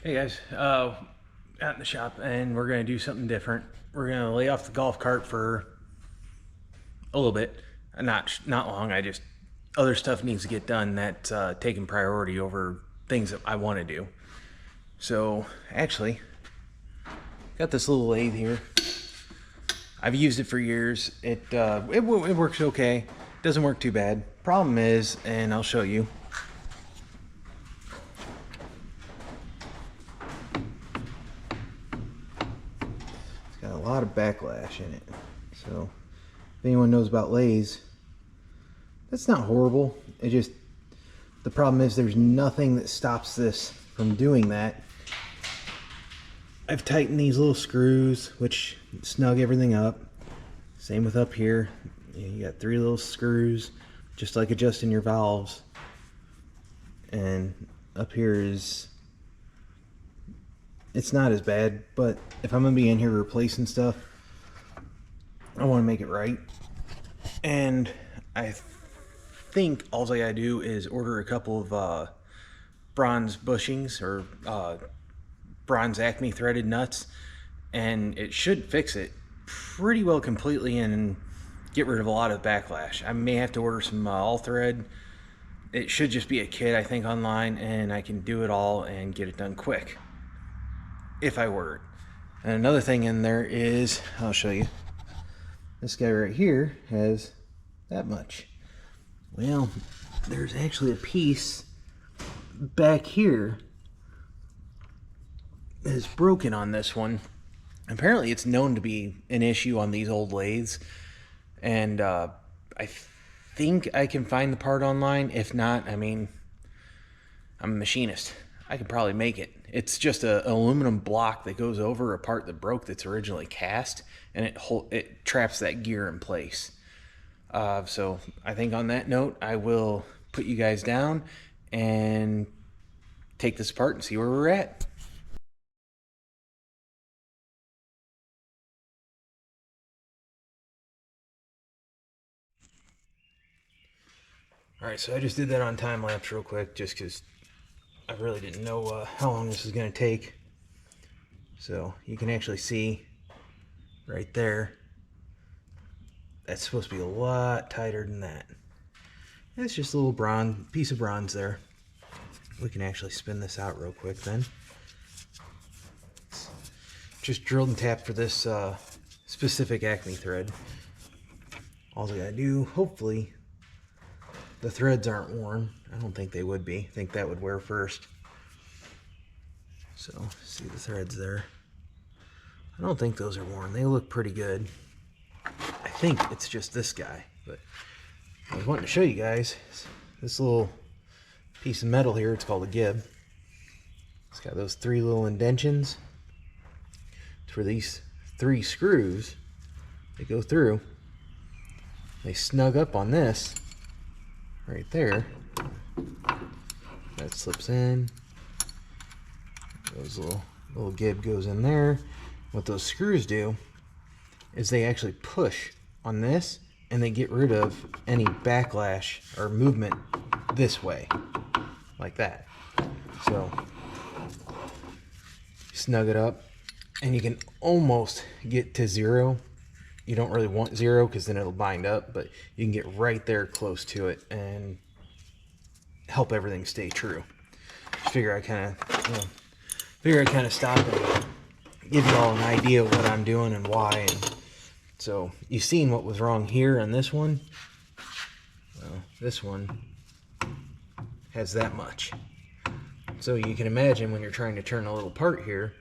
Hey guys, out in the shop, and we're gonna do something different. We're gonna lay off the golf cart for a little bit, not long. I just other stuff needs to get done that's taking priority over things that I want to do. So actually, got this little lathe here. I've used it for years. It works okay. Doesn't work too bad. Problem is, and I'll show you. Got a lot of backlash in it. So if anyone knows about lathes, that's not horrible. The problem is there's nothing that stops this from doing that. I've tightened these little screws which snug everything up. Same with up here. You got 3 little screws, just like adjusting your valves. And up here it's not as bad, but if I'm gonna be in here replacing stuff, I want to make it right. And I think all I gotta do is order a couple of bronze bushings or bronze Acme threaded nuts, and it should fix it pretty well completely and get rid of a lot of backlash. I may have to order some all thread. It should just be a kit, I think, online, and I can do it all and get it done quick if I order it. And another thing in there is, I'll show you, this guy right here has that much. Well, there's actually a piece back here that is broken on this one. Apparently it's known to be an issue on these old lathes, and I think I can find the part online. If not, I mean, I'm a machinist. I could probably make it. It's just an aluminum block that goes over a part that broke that's originally cast, and it traps that gear in place. So I think on that note, I will put you guys down and take this apart and see where we're at. Alright, so I just did that on time lapse real quick just because I really didn't know how long this was going to take. So you can actually see right there, that's supposed to be a lot tighter than that. It's just a little piece of bronze there. We can actually spin this out real quick then. Just drilled and tapped for this specific Acme thread. All I gotta do, hopefully, the threads aren't worn. I don't think they would be. I think that would wear first. So, see the threads there. I don't think those are worn. They look pretty good. I think it's just this guy, but I was wanting to show you guys this little piece of metal here. It's called a gib. It's got those 3 little indentions. It's for these 3 screws. They go through. They snug up on this right there. That slips in. Those little gib goes in there. What those screws do is they actually push on this, and they get rid of any backlash or movement this way, like that. So snug it up, and you can almost get to 0. You don't really want 0 because then it'll bind up, but you can get right there close to it and help everything stay true. Figure I kind of stop and give you all an idea of what I'm doing and why. And so you've seen what was wrong here on this one. Well, this one has that much. So you can imagine when you're trying to turn a little part here,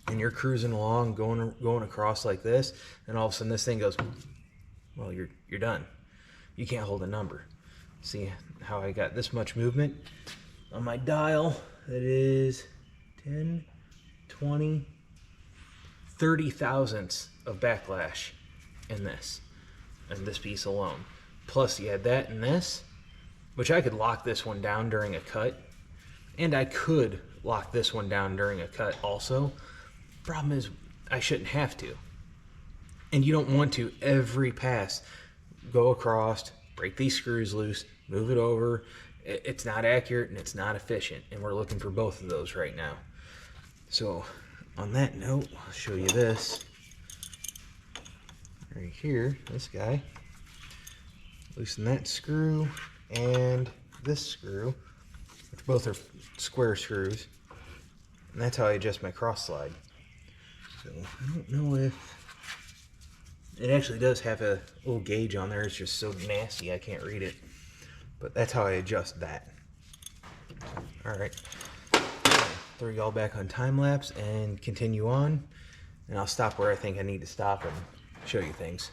and you're cruising along, going across like this, and all of a sudden this thing goes, well, you're done. You can't hold a number. See how I got this much movement on my dial? That is 10, 20, 30 thousandths of backlash in this piece alone. Plus you had that and this, which I could lock this one down during a cut, and I could lock this one down during a cut also. Problem is, I shouldn't have to. And you don't want to every pass go across, break these screws loose, move it over. It's not accurate and it's not efficient, and we're looking for both of those right now. So on that note, I'll show you this. Right here, this guy. Loosen that screw and this screw, which both are square screws. And that's how I adjust my cross slide. So I don't know if it actually does have a little gauge on there. It's just so nasty I can't read it. But that's how I adjust that. Alright. Throw you all back on time lapse and continue on. And I'll stop where I think I need to stop and show you things.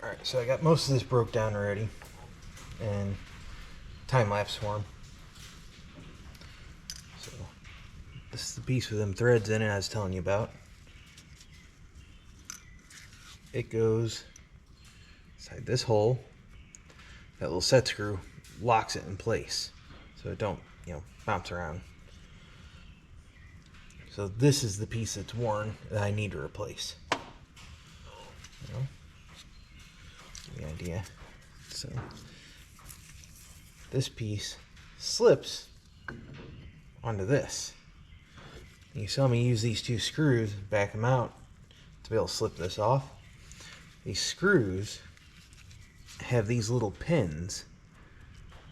Alright, so I got most of this broke down already and time-lapse form. So this is the piece with them threads in it I was telling you about. It goes inside this hole. That little set screw locks it in place so it don't, bounce around. So this is the piece that's worn that I need to replace. Give you an idea. So this piece slips onto this. You saw me use these two screws, back them out to be able to slip this off. These screws have these little pins.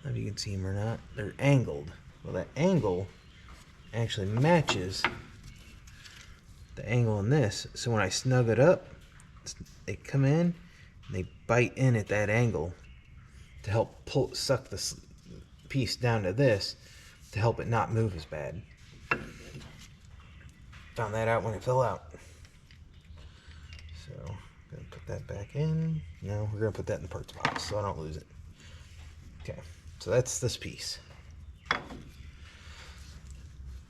I don't know if you can see them or not. They're angled. Well, that angle actually matches the angle in this. So when I snug it up, they come in and they bite in at that angle to help suck this piece down to this to help it not move as bad. Found that out when it fell out. So I'm gonna put that back in. No, we're gonna put that in the parts box so I don't lose it. Okay, so that's this piece.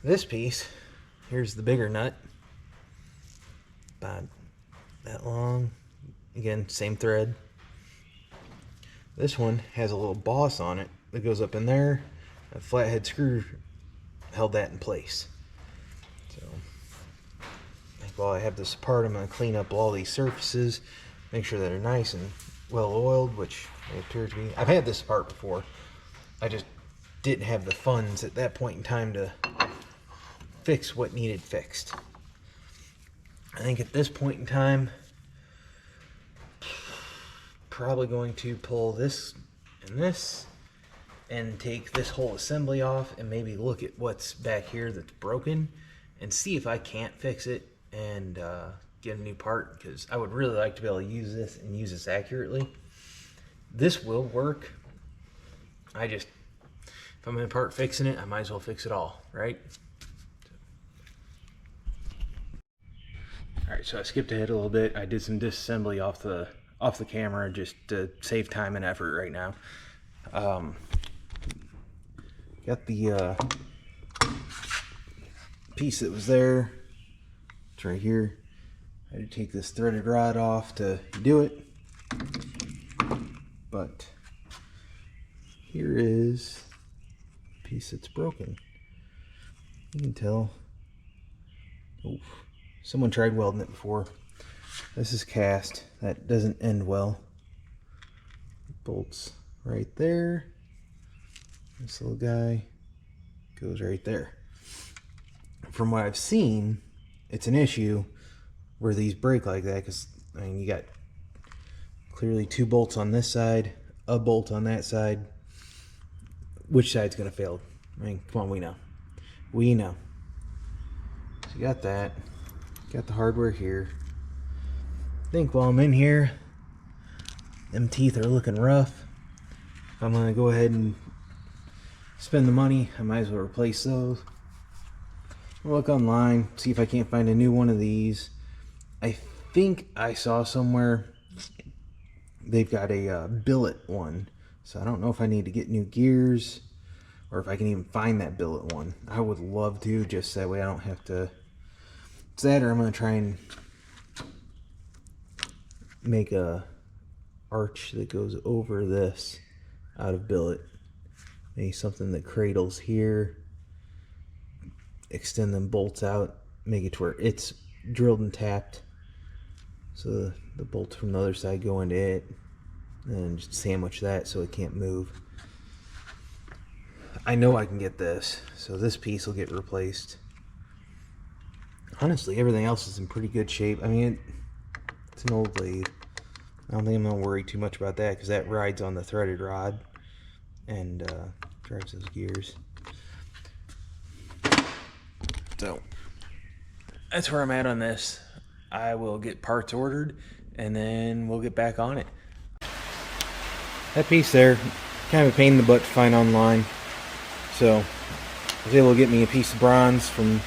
This piece, here's the bigger nut. About that long. Again, same thread. This one has a little boss on it that goes up in there. A flathead screw held that in place. So, while I have this apart, I'm going to clean up all these surfaces, make sure that they're nice and well oiled, which they appear to be. I've had this apart before. I just didn't have the funds at that point in time to fix what needed fixed. I think at this point in time, probably going to pull this and this and take this whole assembly off and maybe look at what's back here that's broken and see if I can't fix it and get a new part, because I would really like to be able to use this and use this accurately. This will work. If I'm going to part fixing it, I might as well fix it all, right? Alright, so I skipped ahead a little bit. I did some disassembly off the camera just to save time and effort right now. Got the piece that was there. It's right here. I had to take this threaded rod off to do it. But here is the piece that's broken. You can tell. Oof. Someone tried welding it before. This is cast. That doesn't end well. Bolts right there. This little guy goes right there. From what I've seen, it's an issue where these break like that, because you got clearly two bolts on this side, a bolt on that side. Which side's gonna fail? Come on, we know. We know. So you got that. Got the hardware here. I think while I'm in here, them teeth are looking rough. If I'm gonna go ahead and spend the money, I might as well replace those. I'll look online, see if I can't find a new one of these. I think I saw somewhere they've got a billet one, so I don't know if I need to get new gears or if I can even find that billet one. I would love to, just that way I don't have to. It's that, or I'm gonna try and make a arch that goes over this out of billet. Maybe something that cradles here. Extend them bolts out, make it to where it's drilled and tapped. So the bolts from the other side go into it. And just sandwich that so it can't move. I know I can get this, so this piece will get replaced. Honestly, everything else is in pretty good shape. I mean, it's an old lathe. I don't think I'm going to worry too much about that because that rides on the threaded rod and drives those gears. So, that's where I'm at on this. I will get parts ordered and then we'll get back on it. That piece there, kind of a pain in the butt to find online. So, I was able to get me a piece of bronze from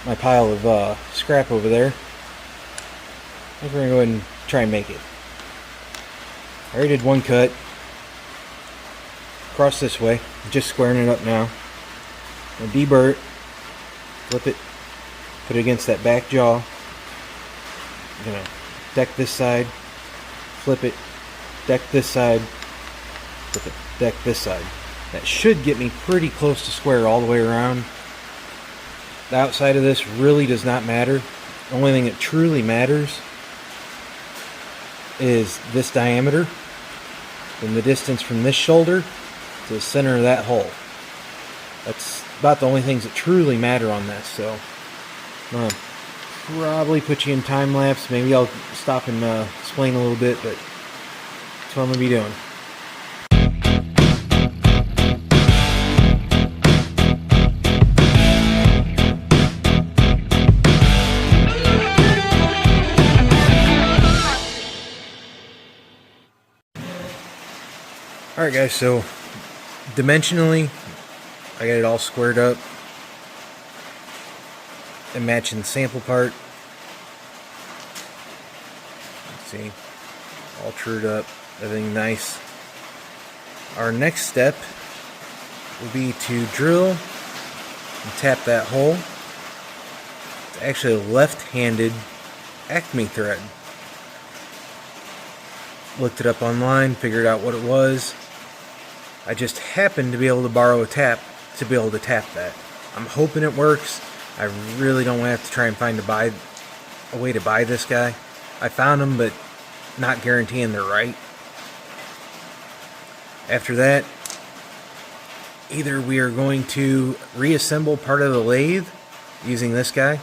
my pile of scrap over there. I think we're going to go ahead and try and make it. I already did one cut. Across this way. I'm just squaring it up now. I'm going to deburr it. Flip it. Put it against that back jaw. I'm going to deck this side. Flip it. Deck this side. Flip it. Deck this side. That should get me pretty close to square all the way around. The outside of this really does not matter. The only thing that truly matters is this diameter and the distance from this shoulder to the center of that hole. That's about the only things that truly matter on this. So I'm gonna probably put you in time lapse. Maybe I'll stop and explain a little bit, but that's what I'm gonna be doing. Alright guys, so dimensionally I got it all squared up and matching the sample part. Let's see, all trued up, everything nice. Our next step will be to drill and tap that hole. It's actually a left-handed Acme thread. Looked it up online, figured out what it was. I just happened to be able to borrow a tap to be able to tap that. I'm hoping it works. I really don't have to try and find a way to buy this guy. I found them, but not guaranteeing they're right. After that, either we are going to reassemble part of the lathe using this guy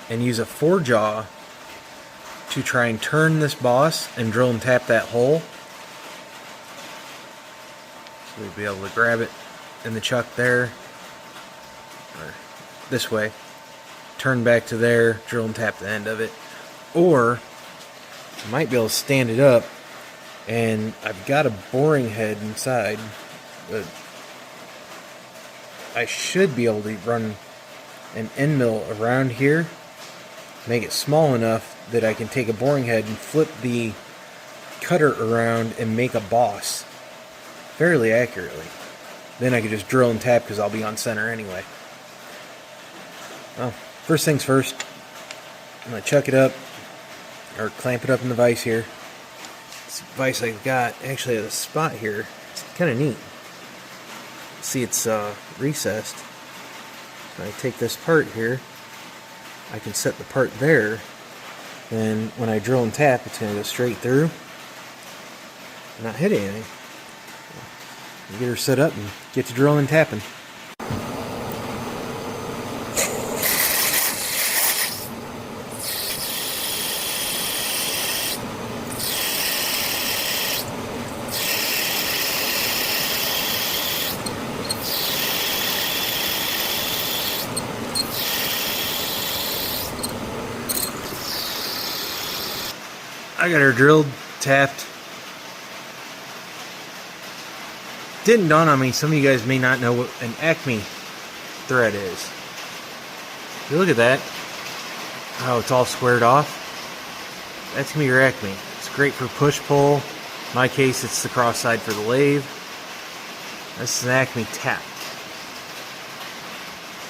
and use a 4-jaw to try and turn this boss and drill and tap that hole. So we'll be able to grab it in the chuck there, or this way, turn back to there, drill and tap the end of it. Or I might be able to stand it up, and I've got a boring head inside, but I should be able to run an end mill around here, make it small enough that I can take a boring head and flip the cutter around and make a boss fairly accurately. Then I can just drill and tap because I'll be on center anyway. Well, first things first, I'm going to chuck it up, or clamp it up in the vise here. This vise I've got actually has a spot here. It's kind of neat. See, it's recessed. When I take this part here, I can set the part there, and when I drill and tap, it's going to go straight through and not hit anything. You get her set up and get to drilling and tapping. I got her drilled, tapped. Didn't dawn on me, some of you guys may not know what an Acme thread is. Look at that, how it's all squared off. That's gonna be your Acme. It's great for push-pull. In my case, it's the cross side for the lathe. This is an Acme tap.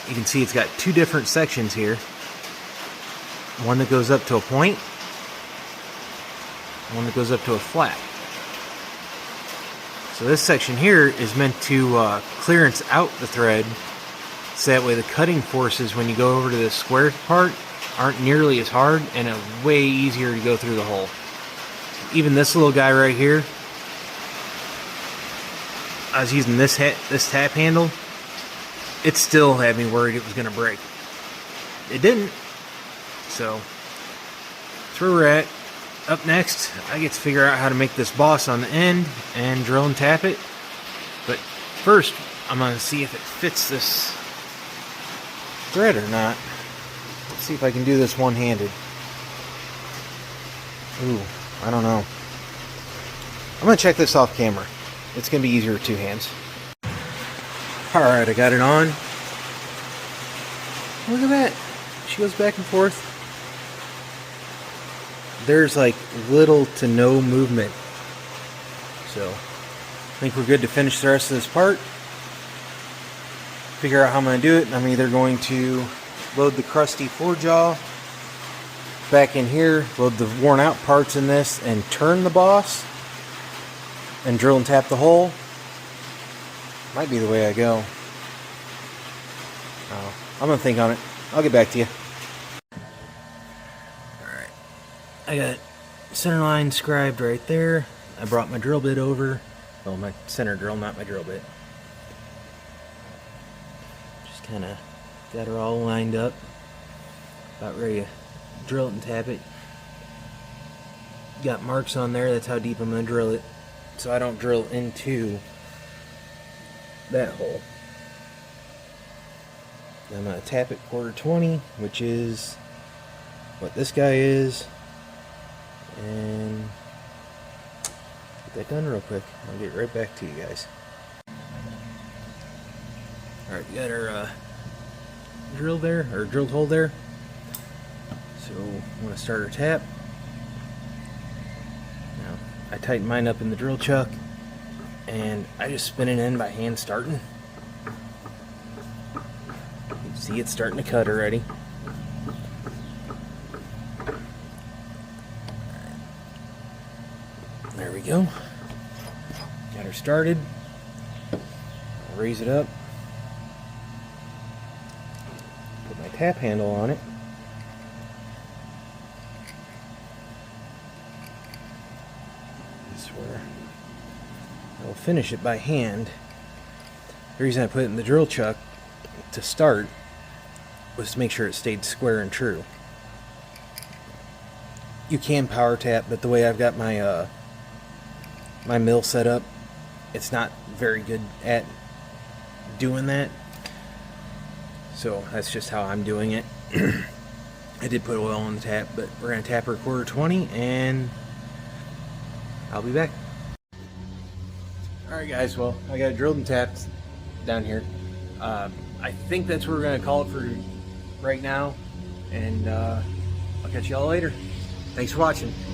You can see it's got two different sections here. One that goes up to a point, one that goes up to a flat. So this section here is meant to clearance out the thread, so that way the cutting forces when you go over to the square part aren't nearly as hard and way easier to go through the hole. Even this little guy right here, I was using this tap handle, it still had me worried it was going to break. It didn't. So that's where we're at. Up next, I get to figure out how to make this boss on the end and drill and tap it. But first, I'm going to see if it fits this thread or not. Let's see if I can do this one-handed. Ooh, I don't know. I'm going to check this off camera. It's going to be easier with two hands. Alright, I got it on. Look at that. She goes back and forth. There's like little to no movement. So, I think we're good to finish the rest of this part. Figure out how I'm going to do it. I'm either going to load the crusty floor jaw back in here, load the worn out parts in this, and turn the boss, and drill and tap the hole. Might be the way I go. I'm going to think on it. I'll get back to you. Alright. I got center line scribed right there. I brought my drill bit over. Well, my center drill, not my drill bit. Just kind of got her all lined up. About ready to drill it and tap it. Got marks on there. That's how deep I'm going to drill it, so I don't drill into that hole. I'm going to tap it 1/4-20, which is what this guy is, and get that done real quick. I'll get right back to you guys. Alright, we got our drill there, or drilled hole there. So I'm going to start our tap. Now, I tighten mine up in the drill chuck, and I just spin it in by hand starting. You can see it's starting to cut already. There we go. Got her started. I'll raise it up. Put my tap handle on it. This is where I'll finish it by hand. The reason I put it in the drill chuck to start was to make sure it stayed square and true. You can power tap, but the way I've got my my mill set up, it's not very good at doing that. So that's just how I'm doing it. I did put oil on the tap, but we're going to tap her 1/4-20 and I'll be back. Alright guys, well, I got it drilled and tapped down here. I think that's what we're going to call it for right now, and I'll catch y'all later. Thanks for watching.